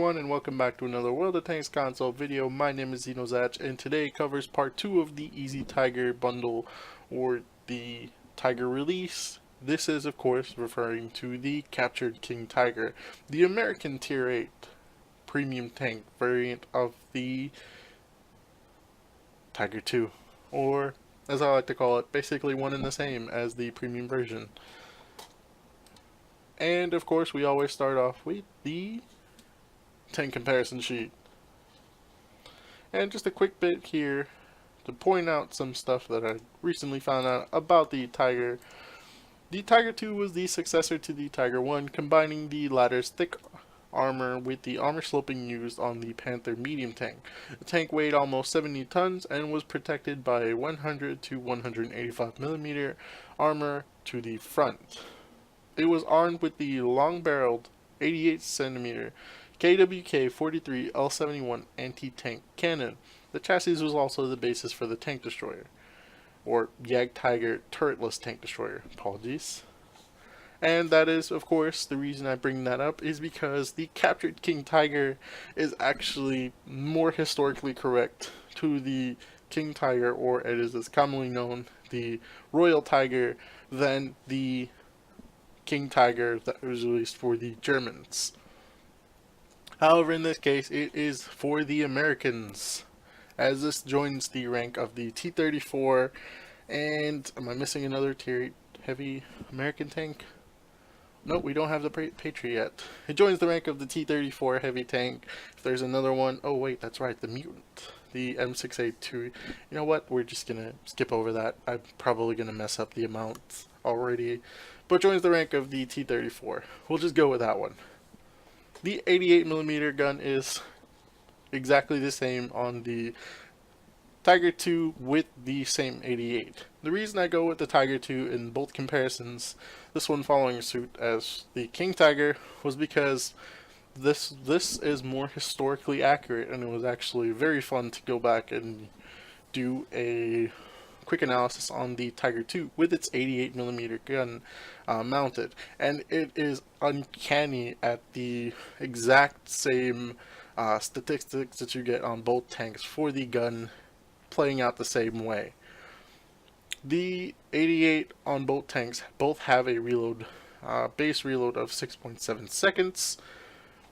everyone, and welcome back to another World of Tanks console video. My name is Xenozach, and today covers part 2 of the Easy Tiger bundle, or the Tiger release. This is, of course, referring to the Captured King Tiger, the American Tier 8 premium tank variant of the Tiger 2, or as I like to call it, basically one and the same as the premium version. And of course, we always start off with the tank comparison sheet. And just a quick bit here to point out some stuff that I recently found out about the Tiger. The Tiger 2 was the successor to the Tiger 1, combining the latter's thick armor with the armor sloping used on the Panther medium tank. The tank weighed almost 70 tons and was protected by 100 to 185 millimeter armor to the front. It was armed with the long-barreled 88 cm KWK-43 L71 anti-tank cannon. The chassis was also the basis for the tank destroyer, or Jagdtiger turretless tank destroyer. Apologies. And that is, of course, the reason I bring that up is because the Captured King Tiger is actually more historically correct to the King Tiger, or as it is commonly known, the Royal Tiger, than the King Tiger that was released for the Germans. However, in this case, it is for the Americans, as this joins the rank of the T-34, and am I missing another Tier 8 heavy American tank? Nope, we don't have the Patriot yet. It joins the rank of the T-34 heavy tank. If there's another one, oh wait, that's right, the Mutant, the M6A2. You know what, we're just gonna skip over that. I'm probably gonna mess up the amounts already, but joins the rank of the T-34. We'll just go with that one. The 88mm gun is exactly the same on the Tiger 2 with the same 88. The reason I go with the Tiger 2 in both comparisons, this one following suit as the King Tiger, was because this is more historically accurate, and it was actually very fun to go back and do a quick analysis on the Tiger 2 with its 88mm gun mounted, and it is uncanny at the exact same statistics that you get on both tanks for the gun playing out the same way. The 88 on both tanks both have a reload, base reload of 6.7 seconds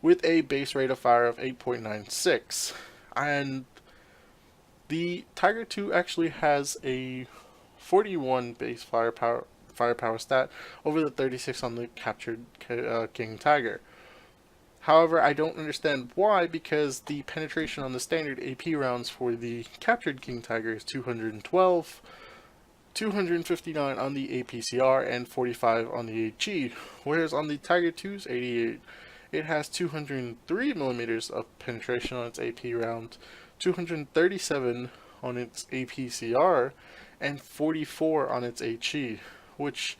with a base rate of fire of 8.96, and the Tiger 2 actually has a 41 base firepower stat over the 36 on the Captured King Tiger. However, I don't understand why, because the penetration on the standard AP rounds for the Captured King Tiger is 212, 259 on the APCR, and 45 on the HE, whereas on the Tiger 2's 88, it has 203 millimeters of penetration on its AP round, 237 on its APCR, and 44 on its HE, which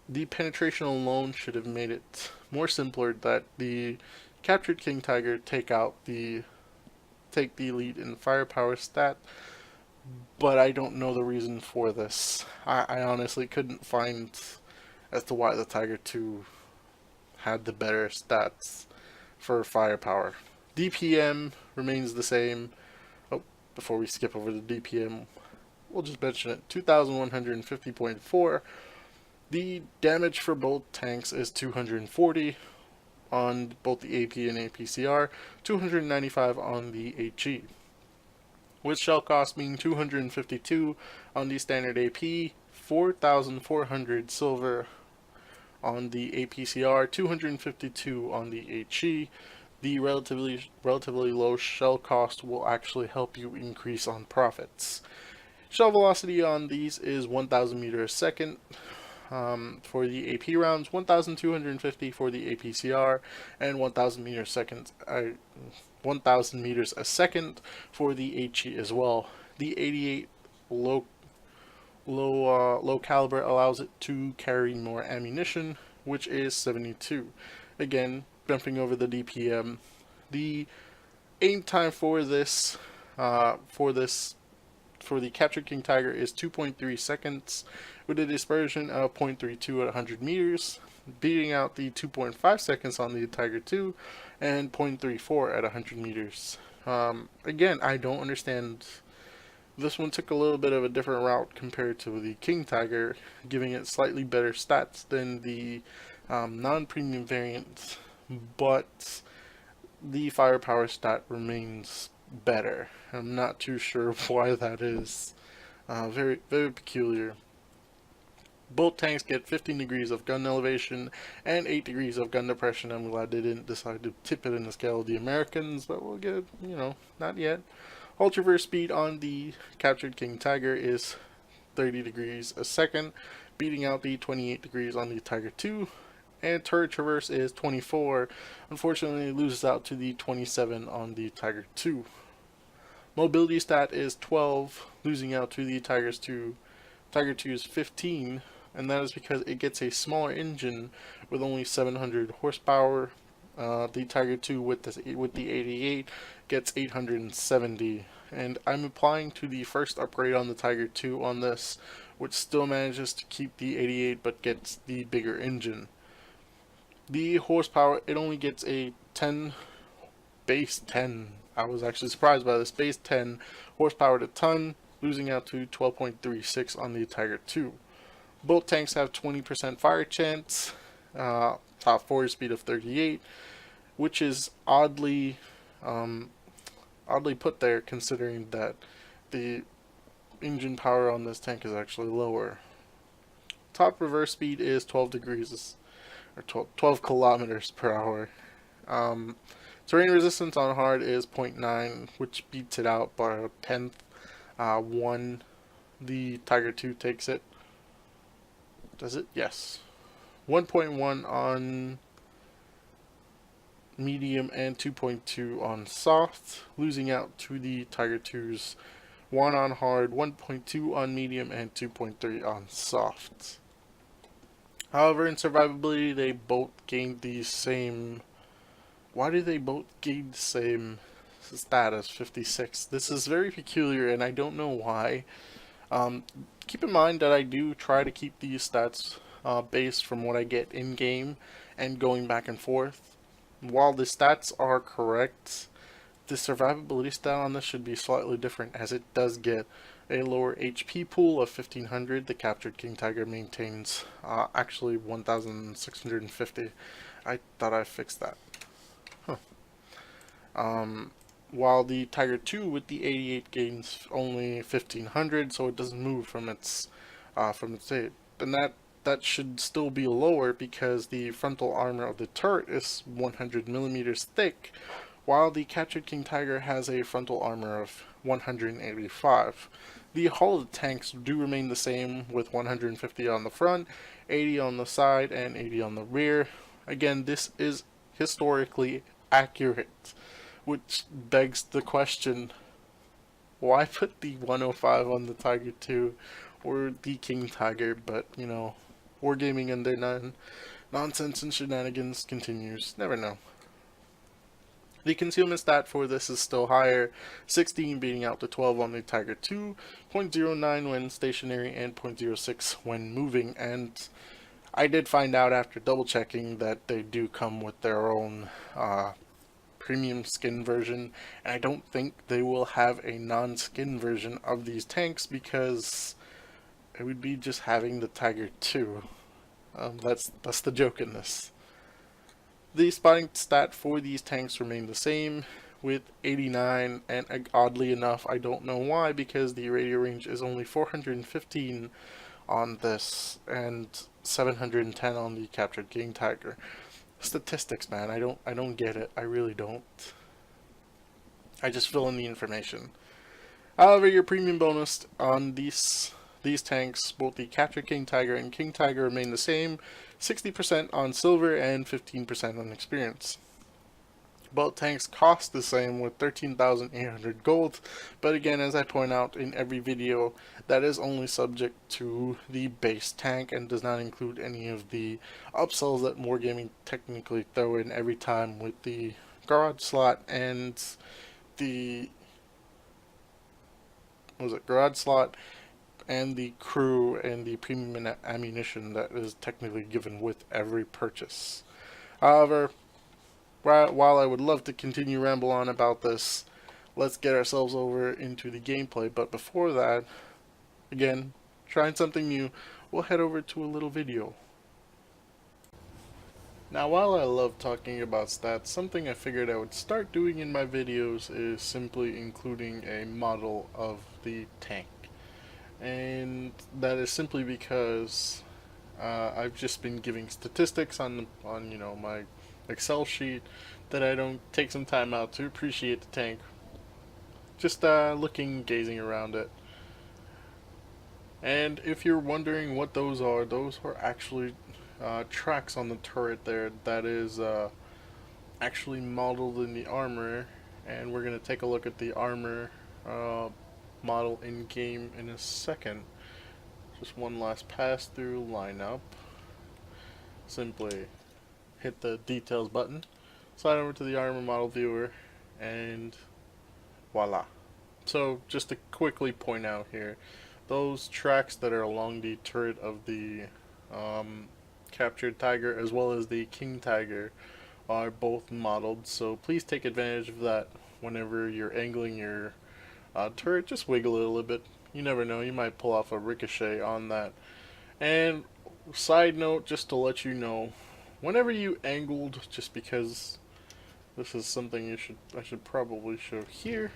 the penetration alone should have made it more simpler that the Captured King Tiger take the lead in firepower stat, but I don't know the reason for this. I honestly couldn't find as to why the Tiger 2 had the better stats for firepower. DPM remains the same. Oh, before we skip over the DPM, we'll just mention it. 2150.4. The damage for both tanks is 240 on both the AP and APCR, 295 on the HE. With shell cost being 252 on the standard AP, 4,400 silver on the APCR, 252 on the HE. The relatively low shell cost will actually help you increase on profits. Shell velocity on these is 1,000 meters a second for the AP rounds, 1,250 for the APCR, and 1,000 meters a second for the HE as well. The 88 low caliber allows it to carry more ammunition, which is 72. Again, bumping over the DPM. The aim time for this for the Captured King Tiger is 2.3 seconds, with a dispersion of 0.32 at 100 meters, beating out the 2.5 seconds on the Tiger 2 and 0.34 at 100 meters. Again, I don't understand. This one took a little bit of a different route compared to the King Tiger, giving it slightly better stats than the non-premium variants, but the firepower stat remains better. I'm not too sure why that is. Very, very peculiar. Both tanks get 15 degrees of gun elevation and 8 degrees of gun depression. I'm glad they didn't decide to tip it in the scale of the Americans, but we'll get, not yet. Ultraverse speed on the captured King Tiger is 30 degrees a second, beating out the 28 degrees on the Tiger 2. And turret traverse is 24. Unfortunately, it loses out to the 27 on the Tiger 2. Mobility stat is 12, losing out to the Tiger 2's 15, and that is because it gets a smaller engine with only 700 horsepower. The Tiger 2 with the 88 gets 870, and I'm applying to the first upgrade on the Tiger 2 on this, which still manages to keep the 88 but gets the bigger engine. The horsepower, it only gets a base 10. I was actually surprised by this, base 10 horsepower to ton, losing out to 12.36 on the Tiger 2. Both tanks have 20% fire chance, top 4 speed of 38, which is oddly put there considering that the engine power on this tank is actually lower. Top reverse speed is 12 degrees, or 12 kilometers per hour. Terrain resistance on hard is 0.9, which beats it out by a tenth. 1, the Tiger 2 takes it. Does it? Yes. 1.1 on medium and 2.2 on soft, losing out to the Tiger 2's 1 on hard, 1.2 on medium, and 2.3 on soft. However, in survivability, they both gained the same. Why do they both gain the same status, 56? This is very peculiar, and I don't know why. Keep in mind that I do try to keep these stats based from what I get in game and going back and forth. While the stats are correct, the survivability stat on this should be slightly different, as it does get a lower HP pool of 1500. The captured King Tiger maintains actually 1650. I thought I fixed that. While the Tiger 2 with the 88 gains only 1500, so it doesn't move from its state. And that should still be lower because the frontal armor of the turret is 100 millimeters thick, while the captured King Tiger has a frontal armor of 185. The hull of the tanks do remain the same, with 150 on the front, 80 on the side, and 80 on the rear. Again, this is historically accurate, which begs the question, why put the 105 on the Tiger 2 or the King Tiger? But, wargaming and their nonsense and shenanigans continues. Never know. The concealment stat for this is still higher, 16 beating out the 12 on the Tiger 2, 0.09 when stationary, and 0.06 when moving. And I did find out after double checking that they do come with their own premium skin version, and I don't think they will have a non-skin version of these tanks because it would be just having the Tiger 2. That's the joke in this. The spotting stat for these tanks remain the same, with 89, and oddly enough, I don't know why, because the radio range is only 415 on this and 710 on the captured King Tiger. Statistics, man, I don't get it. I really don't. I just fill in the information. However, your premium bonus on these tanks, both the captured King Tiger and King Tiger, remain the same, 60% on silver and 15% on experience. Both tanks cost the same, with 13,800 gold, but again, as I point out in every video, that is only subject to the base tank and does not include any of the upsells that Wargaming technically throw in every time with the garage slot and the garage slot and the crew and the premium ammunition that is technically given with every purchase. However, while I would love to continue ramble on about this, let's get ourselves over into the gameplay. But before that, again, trying something new, we'll head over to a little video. Now, while I love talking about stats, something I figured I would start doing in my videos is simply including a model of the tank. And that is simply because I've just been giving statistics on my Excel sheet that I don't take some time out to appreciate the tank. Just gazing around it. And if you're wondering what those are actually tracks on the turret there that is actually modeled in the armor, and we're going to take a look at the armor model in game in a second. Just one last pass through lineup. Simply hit the details button, slide over to the armor model viewer, and voila. So just to quickly point out here, those tracks that are along the turret of the captured tiger as well as the king tiger are both modeled, so please take advantage of that whenever you're angling your turret. Just wiggle it a little bit. You never know, you might pull off a ricochet on that. And side note, just to let you know, whenever you angled, just because this is something I should probably show here.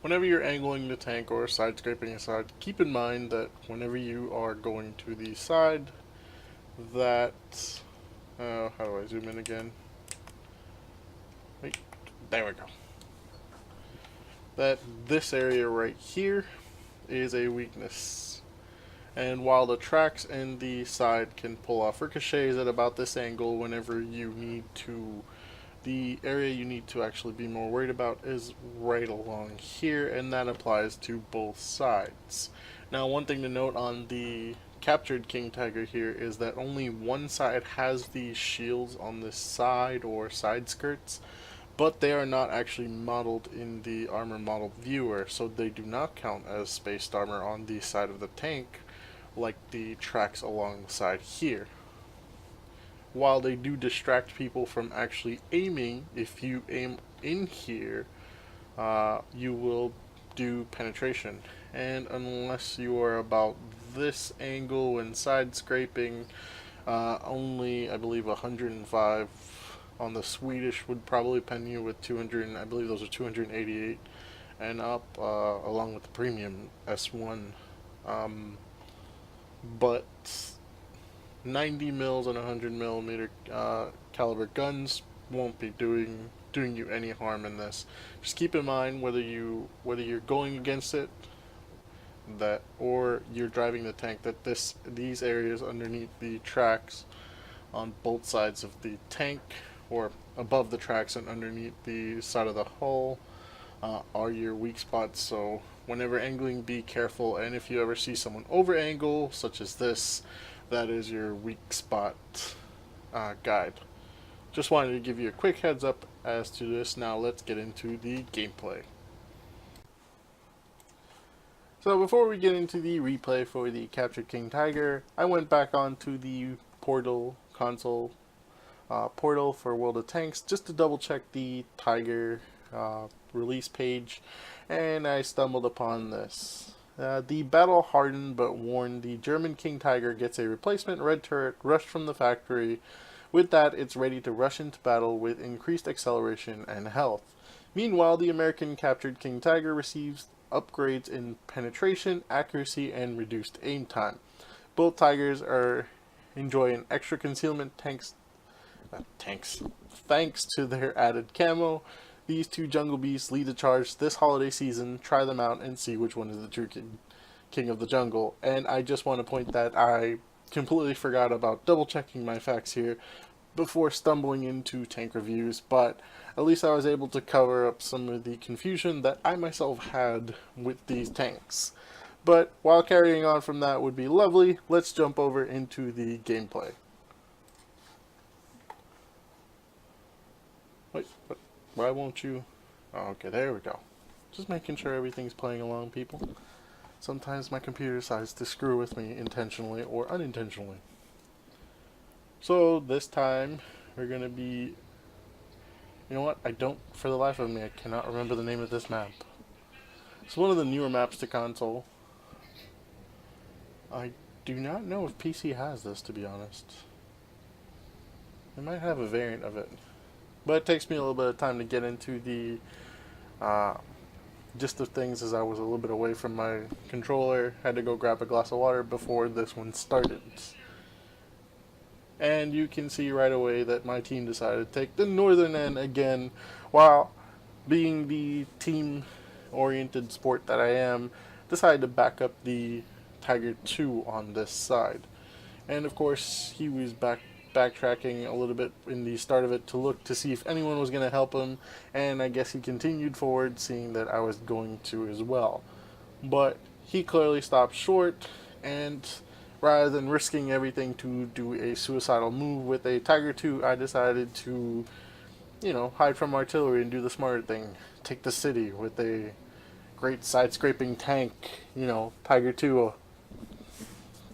Whenever you're angling the tank or side scraping a side, keep in mind that whenever you are going to the side, that how do I zoom in again? Wait, there we go. That this area right here is a weakness. And while the tracks and the side can pull off ricochets at about this angle whenever you need to, the area you need to actually be more worried about is right along here, and that applies to both sides. Now, one thing to note on the captured king tiger here is that only one side has these shields on this side or side skirts, but they are not actually modeled in the armor model viewer, so they do not count as spaced armor on the side of the tank like the tracks along the side here. While they do distract people from actually aiming, if you aim in here, you will do penetration. And unless you are about this angle and side scraping, only I believe 105 on the Swedish would probably pen you with 200. I believe those are 288 and up, along with the premium S1. But 90 mils and 100 millimeter caliber guns won't be doing you any harm in this. Just keep in mind whether you're going against it, that or you're driving the tank, that these areas underneath the tracks on both sides of the tank, or above the tracks and underneath the side of the hull, are your weak spots. So whenever angling, be careful, and if you ever see someone over angle such as this, that is your weak spot guide. Just wanted to give you a quick heads up as to this. Now let's get into the gameplay. So before we get into the replay for the captured king tiger, I went back onto the portal console portal for World of Tanks just to double check the tiger release page, and I stumbled upon this. The battle hardened but worn, the German King Tiger gets a replacement red turret rushed from the factory. With that, it's ready to rush into battle with increased acceleration and health. Meanwhile, the American captured King Tiger receives upgrades in penetration, accuracy, and reduced aim time. Both tigers enjoy an extra concealment thanks to their added camo. These two jungle beasts lead the charge this holiday season. Try them out and see which one is the true king of the jungle. And I just want to point that I completely forgot about double checking my facts here before stumbling into tank reviews, but at least I was able to cover up some of the confusion that I myself had with these tanks. But while carrying on from that would be lovely, let's jump over into the gameplay. Wait, what? Why won't you? Oh, okay, there we go. Just making sure everything's playing along, people. Sometimes my computer decides to screw with me intentionally or unintentionally. So this time, we're going to be... You know what? I don't, for the life of me, I cannot remember the name of this map. It's one of the newer maps to console. I do not know if PC has this, to be honest. They might have a variant of it. But it takes me a little bit of time to get into the gist of things, as I was a little bit away from my controller. Had to go grab a glass of water before this one started. And you can see right away that my team decided to take the northern end again, while being the team-oriented sport that I am, decided to back up the Tiger 2 on this side. And of course, he was backtracking a little bit in the start of it to look to see if anyone was going to help him, and I guess he continued forward, seeing that I was going to as well. But he clearly stopped short, and rather than risking everything to do a suicidal move with a Tiger 2, I decided to, hide from artillery and do the smarter thing. Take the city with a great side-scraping tank, Tiger 2.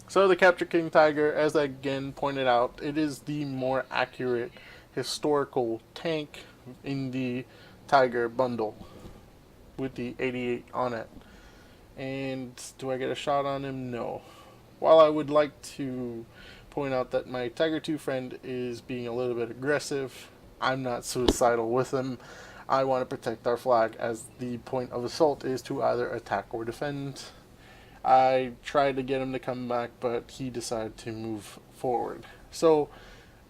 So the Capture King Tiger, as I again pointed out, it is the more accurate historical tank in the Tiger bundle with the 88 on it. And do I get a shot on him? No. While I would like to point out that my Tiger 2 friend is being a little bit aggressive, I'm not suicidal with him. I want to protect our flag, as the point of assault is to either attack or defend. I tried to get him to come back, but he decided to move forward. So,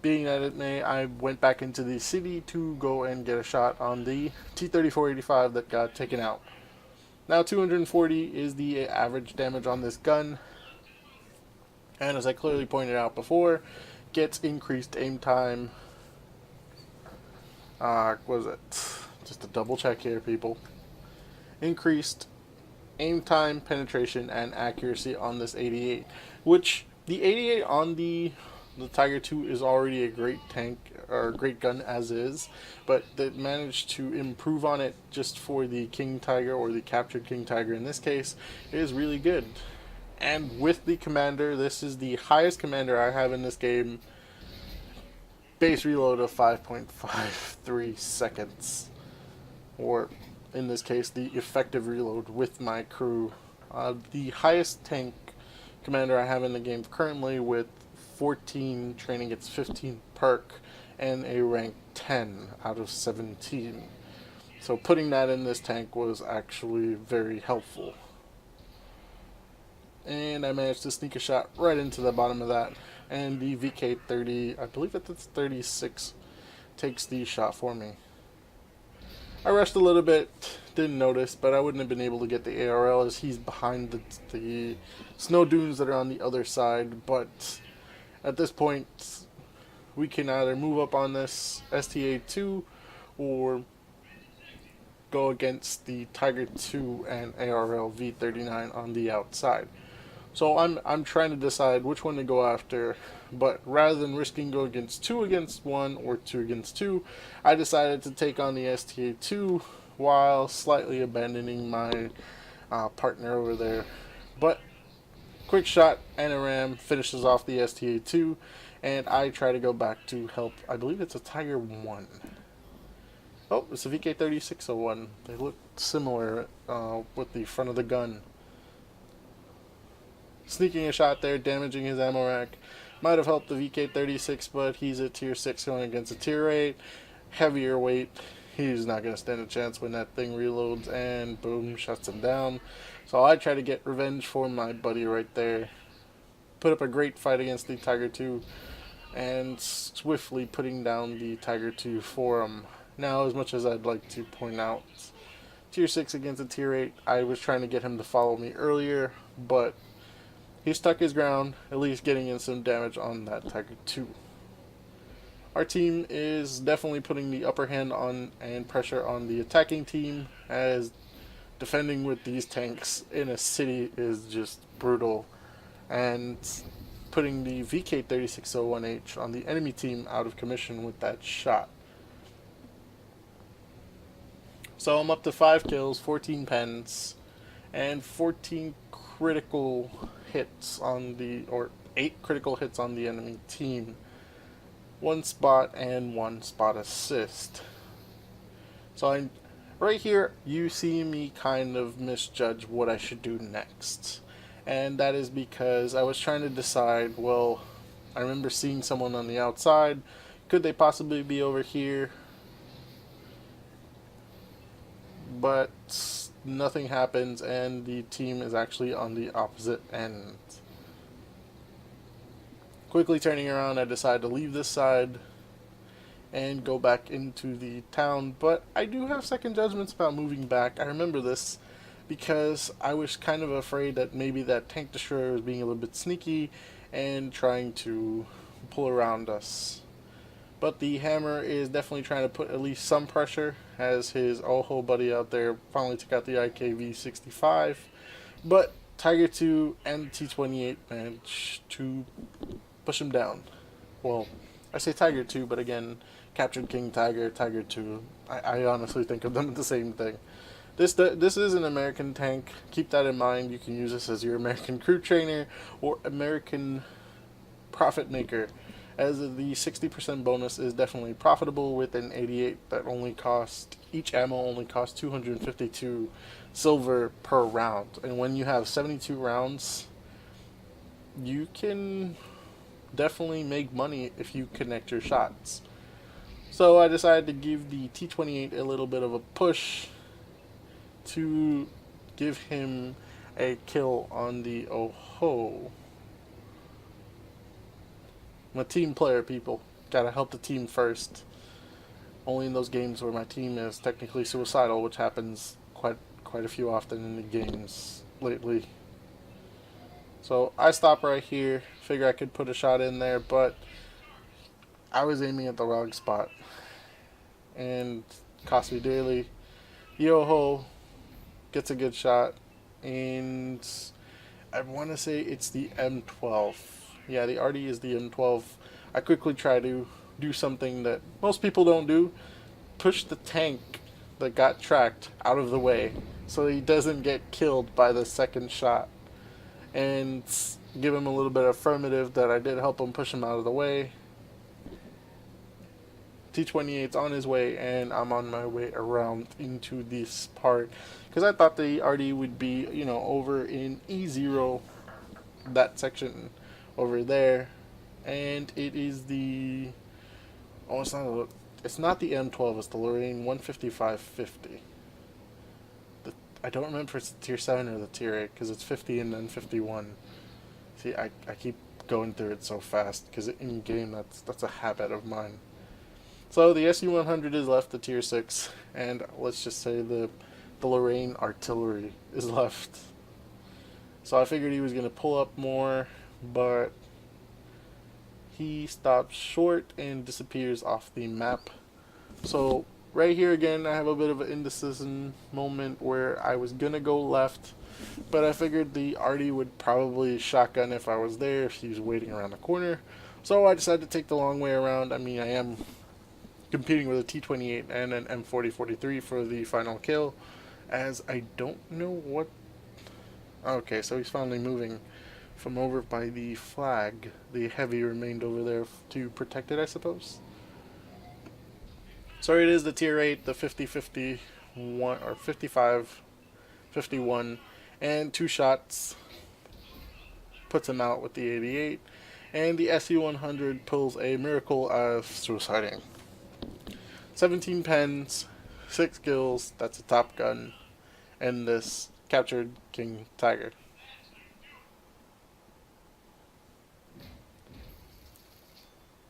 being that it may, I went back into the city to go and get a shot on the T-3485 that got taken out. Now 240 is the average damage on this gun, and as I clearly pointed out before, gets increased aim time. Was it? Just a double check here, people. Increased aim time, penetration, and accuracy on this 88, which the 88 on the Tiger 2 is already a great tank, or a great gun as is, but they managed to improve on it just for the King Tiger, or the Captured King Tiger in this case, is really good. And with the commander, this is the highest commander I have in this game. Base reload of 5.53 seconds, or in this case the effective reload with my crew. The highest tank commander I have in the game currently, with 14 training, gets 15 perk and a rank 10 out of 17. So putting that in this tank was actually very helpful. And I managed to sneak a shot right into the bottom of that, and the VK-30, I believe it's 36, takes the shot for me. I rushed a little bit, didn't notice, but I wouldn't have been able to get the ARL as he's behind the snow dunes that are on the other side. But at this point, we can either move up on this STA-2 or go against the Tiger 2 and ARL V39 on the outside. So I'm trying to decide which one to go after, but rather than risking go against 2 against 1 or 2 against 2, I decided to take on the STA-2 while slightly abandoning my partner over there. But quick shot and a ram finishes off the STA-2, and I try to go back to help. I believe it's a Tiger 1. Oh, it's a VK-3601. They look similar with the front of the gun. Sneaking a shot there, damaging his ammo rack. Might have helped the VK-36, but he's a tier 6 going against a tier 8. Heavier weight. He's not going to stand a chance when that thing reloads, and boom, shuts him down. So I try to get revenge for my buddy right there. Put up a great fight against the Tiger 2, and swiftly putting down the Tiger 2 for him. Now, as much as I'd like to point out, tier 6 against a tier 8, I was trying to get him to follow me earlier, but he stuck his ground, at least getting in some damage on that Tiger 2. Our team is definitely putting the upper hand on and pressure on the attacking team, as defending with these tanks in a city is just brutal, and putting the VK-3601H on the enemy team out of commission with that shot. So I'm up to 5 kills, 14 pens, and 14 critical hits on the, or 8 critical hits on the enemy team. 1 spot and 1 spot assist. So right here, you see me kind of misjudge what I should do next. And that is because I was trying to decide, well, I remember seeing someone on the outside. Could they possibly be over here? But nothing happens, and the team is actually on the opposite end. Quickly turning around, I decide to leave this side and go back into the town, but I do have second judgments about moving back. I remember this because I was kind of afraid that maybe that tank destroyer was being a little bit sneaky and trying to pull around us. But the hammer is definitely trying to put at least some pressure, as his Oho buddy out there finally took out the IKV-65. But Tiger 2 and T-28 managed to push him down. Well, I say Tiger 2, but again, captured King Tiger, Tiger 2. I honestly think of them as the same thing. This is an American tank. Keep that in mind. You can use this as your American crew trainer or American profit maker, as the 60% bonus is definitely profitable with an 88 that only cost, each ammo only costs 252 silver per round. And when you have 72 rounds, you can definitely make money if you connect your shots. So I decided to give the T-28 a little bit of a push to give him a kill on the Oho. I'm a team player, people. Gotta help the team first. Only in those games where my team is technically suicidal, which happens quite a few often in the games lately. So I stop right here. Figure I could put a shot in there, but I was aiming at the wrong spot, and cost me dearly. Yoho gets a good shot, and I want to say it's the M12. Yeah, the RD is the M12. I quickly try to do something that most people don't do. Push the tank that got tracked out of the way so he doesn't get killed by the second shot. And give him a little bit of affirmative that I did help him push him out of the way. T-28's on his way, and I'm on my way around into this part. Because I thought the RD would be, over in E0, that section over there, and it is the it's not the M12, it's the Lorraine 155-50. I don't remember if it's the tier 7 or the tier 8, because it's 50 and then 51. See, I keep going through it so fast because in game that's a habit of mine. So the SU-100 is left, the tier 6, and let's just say the Lorraine artillery is left. So I figured he was going to pull up more, but he stops short and disappears off the map. So right here again, I have a bit of an indecision moment where I was going to go left, but I figured the RD would probably shotgun if I was there, if he was waiting around the corner. So I decided to take the long way around. I mean, I am competing with a T-28 and an M40-43 for the final kill, as I don't know what... Okay, so he's finally moving from over by the flag. The heavy remained over there to protect it, I suppose. So it is the tier 8, the 50-51, or 55-51, and 2 shots puts him out with the 88, and the SU-100 pulls a miracle of suiciding. 17 pens, 6 kills, that's a top gun, and this captured King Tiger.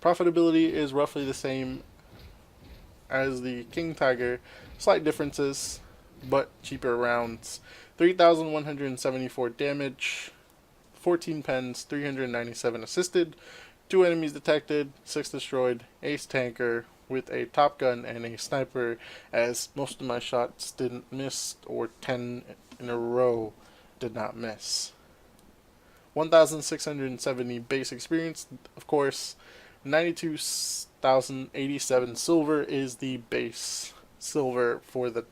Profitability is roughly the same as the King Tiger, slight differences, but cheaper rounds. 3,174 damage, 14 pens, 397 assisted, 2 enemies detected, 6 destroyed, ace tanker with a top gun and a sniper, as most of my shots didn't miss, or 10 in a row did not miss. 1,670 base experience, of course. 92,087 silver is the base silver for the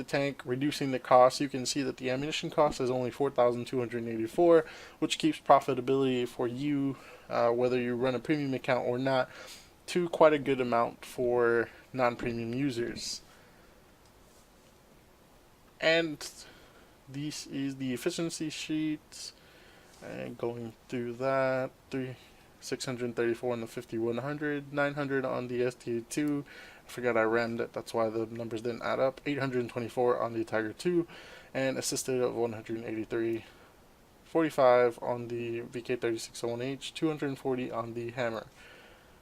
tank, reducing the cost. You can see that the ammunition cost is only 4,284, which keeps profitability for you, whether you run a premium account or not, to quite a good amount for non-premium users. And this is the efficiency sheet, and going through that, 634 on the 5100, 900 on the STA2. I forgot I rammed it, that's why the numbers didn't add up. 824 on the Tiger 2, and assisted of 183. 45 on the VK3601H, 240 on the Hammer,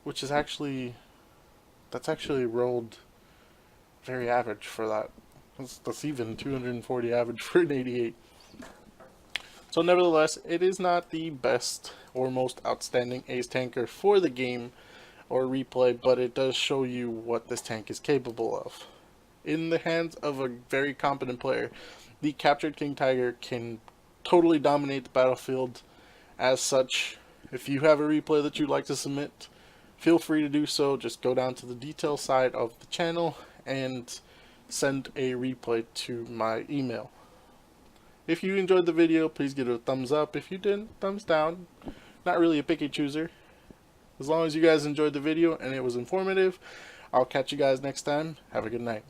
which is that's actually rolled very average for that. That's even 240 average for an 88. So nevertheless, it is not the best or most outstanding ace tanker for the game or replay, but it does show you what this tank is capable of. In the hands of a very competent player, the captured King Tiger can totally dominate the battlefield. As such, if you have a replay that you'd like to submit, feel free to do so. Just go down to the detail side of the channel and send a replay to my email. If you enjoyed the video, please give it a thumbs up. If you didn't, thumbs down. Not really a picky chooser. As long as you guys enjoyed the video and it was informative, I'll catch you guys next time. Have a good night.